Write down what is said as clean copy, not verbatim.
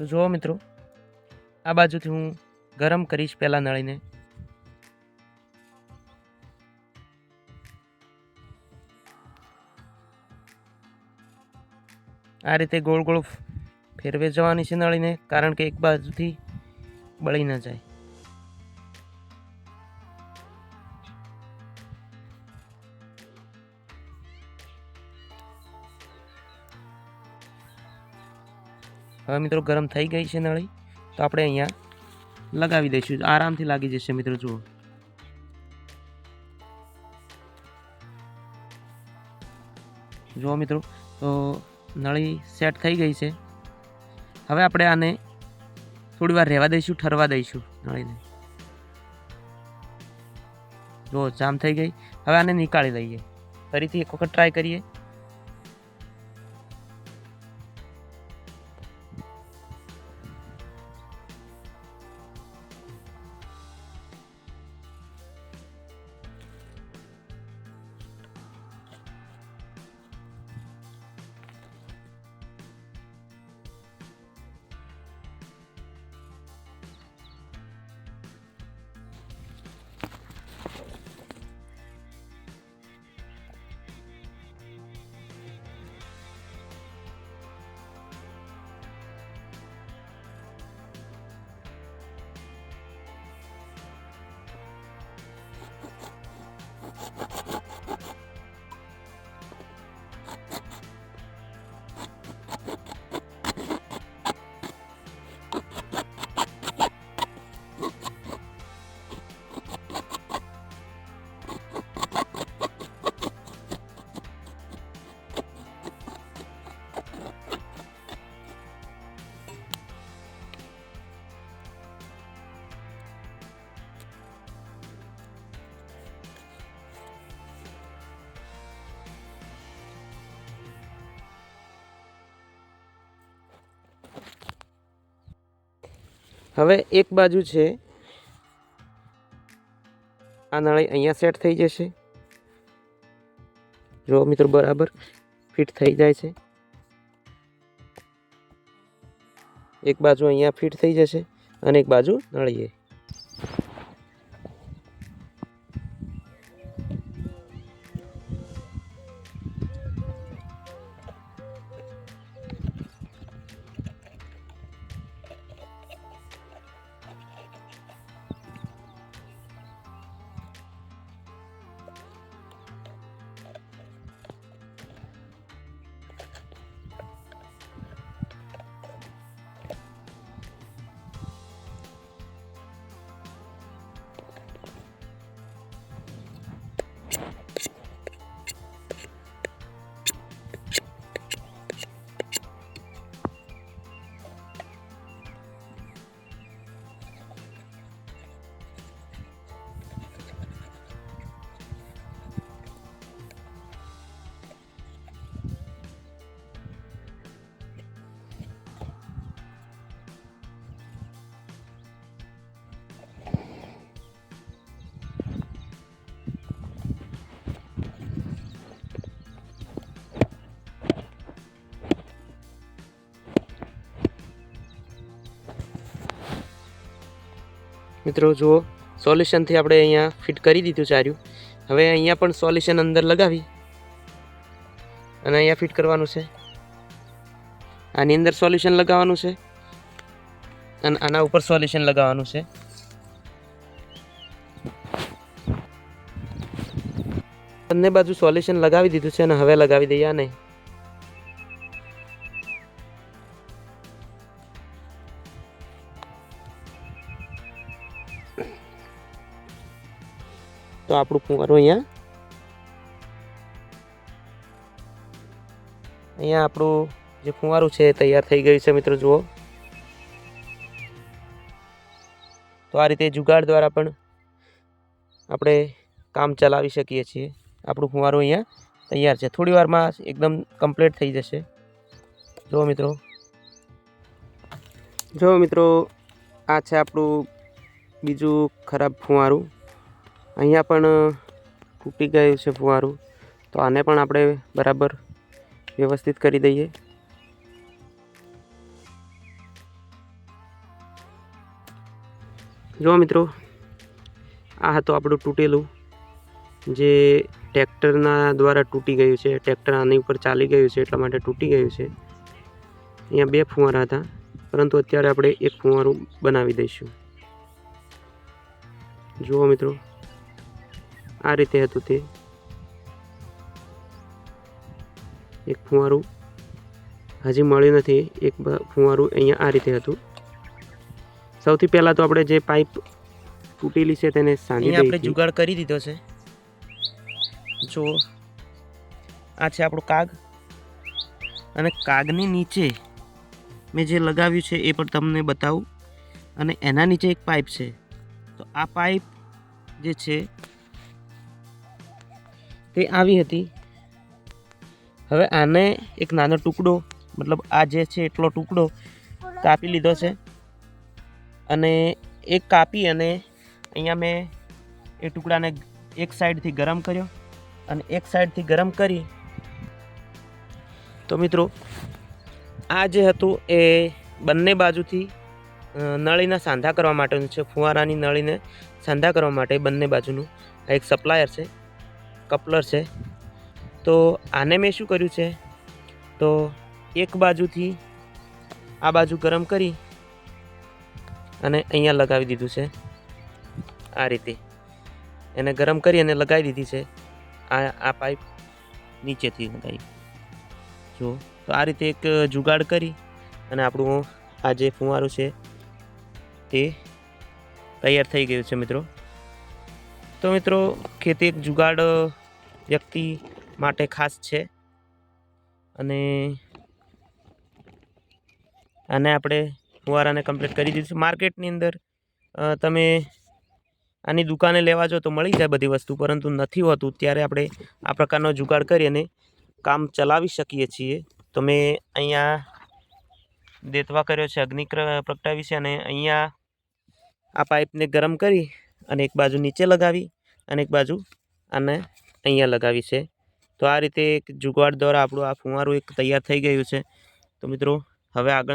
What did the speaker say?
તો જુઓ મિત્રો, આ બાજુથી હું ગરમ કરીશ પહેલાં નળીને. આ રીતે ગોળ ગોળ ફેરવે જવાની છે નળીને, કારણ કે એક બાજુથી બળી ન જાય. હવે મિત્રો ગરમ થઈ ગઈ છે નળી, તો આપણે અહીંયા લગાવી દઈશું. આરામથી લાગી જશે મિત્રો. જુઓ મિત્રો, તો નળી સેટ થઈ ગઈ છે. હવે આપણે આને થોડી વાર રહેવા દઈશું, ઠરવા દઈશું નળીને. જો જામ થઈ ગઈ. હવે આને નીકાળી લઈએ. ફરીથી એક વખત ટ્રાય કરીએ. હવે એક બાજુ છે આ નળી અહીંયા સેટ થઈ જશે. જો મિત્રો, બરાબર ફિટ થઈ જાય છે. એક બાજુ અહીંયા ફિટ થઈ જશે અને એક બાજુ નળીએ. મિત્રો જુઓ, સોલ્યુશનથી આપણે અહીંયા ફિટ કરી દીધું ચાર્યું. હવે અહીંયા પણ સોલ્યુશન અંદર લગાવી અને અહીંયા ફિટ કરવાનું છે. આની અંદર સોલ્યુશન લગાવવાનું છે અને આના ઉપર સોલ્યુશન લગાવવાનું છે. બંને બાજુ સોલ્યુશન લગાવી દીધું છે અને હવે લગાવી દઈએ આને. તો આપણું ફુવારું અહીંયા આપણું જે ફુવારું છે તૈયાર થઈ ગયું છે મિત્રો. જુઓ, તો આ રીતે જુગાડ દ્વારા પણ આપણે કામ ચલાવી શકીએ છીએ. આપણું ફુવારું અહીંયા તૈયાર છે. થોડી વારમાં એકદમ કમ્પ્લીટ થઈ જશે. જો મિત્રો, આ છે આપણું બીજું ખરાબ ફુવારું. અહીંયા પણ તૂટી ગયું છે ફુવારું. તો આને પણ આપણે બરાબર વ્યવસ્થિત કરી દઈએ. જો મિત્રો, આ હતું આપણું તૂટેલું, જે ટ્રેક્ટરના દ્વારા તૂટી ગયું છે. ટ્રેક્ટર આની ઉપર ચાલી ગયું છે એટલા માટે તૂટી ગયું છે. અહીંયા 2 ફુવારા હતા, પરંતુ અત્યારે આપણે એક ફુવારું બનાવી દઈશું. જુઓ મિત્રો, આ રીતે હતું તે. એક ફુવારું હજી મળ્યું નથી. એક ફુવારું અહીંયા આ રીતે હતું. સૌથી પહેલાં તો આપણે જે પાઇપ તૂટેલી છે તેને સાંધી આપણે જુગાડ કરી દીધો છે. જો આ છે આપણું કાગ, અને કાગની નીચે મેં જે લગાવ્યું છે એ પણ તમને બતાવું. અને એના નીચે એક પાઇપ છે. તો આ પાઇપ જે છે તે આવી હતી. હવે આને એક નાનો ટુકડો, મતલબ આ જે છે એટલો ટુકડો કાપી લીધો છે. અને એક કાપી અને અહીંયા મેં એ ટુકડાને એક સાઈડથી ગરમ કર્યો, અને એક સાઈડથી ગરમ કરી. તો મિત્રો, આ જે હતું એ બંને બાજુથી નળીના સાંધા કરવા માટેનું છે. ફુવારાની નળીને સાંધા કરવા માટે બંને બાજુનું આ એક સપ્લાયર છે, કપલર છે. તો આને મેં શું કર્યું છે, તો એક બાજુથી આ બાજુ ગરમ કરી અને અહીંયા લગાવી દીધું છે. આ રીતે એને ગરમ કરી અને લગાવી દીધી છે. આ પાઇપ નીચેથી લગાવી. જો તો આ રીતે એક જુગાડ કરી અને આપણું આ જે ફુવારું છે તે તૈયાર થઈ ગયું છે મિત્રો. તો મિત્રો, ખેતી એક જુગાડ વ્યક્તિ માટે ખાસ છે. અને આને આપણે ફુવારાને કમ્પ્લીટ કરી દીધું છે. માર્કેટની અંદર તમે આની દુકાને લેવા જો તો મળી જાય બધી વસ્તુ, પરંતુ નથી હોતું. ત્યારે આપણે આ પ્રકારનો જુગાડ કરી અને કામ ચલાવી શકીએ છીએ. તો મેં અહીંયા દેતવા કર્યો છે, અગ્નિ પ્રગટાવી છે, અને અહીંયા આ પાઇપને ગરમ કરી અને એક બાજુ નીચે લગાવી અને એક બાજુ આને અહીંયા લગાવી છે. તો આ રીતે એક જુગાડ દ્વારા આપણું આ ફુવારું એક તૈયાર થઈ ગયું છે. તો મિત્રો, હવે આગળ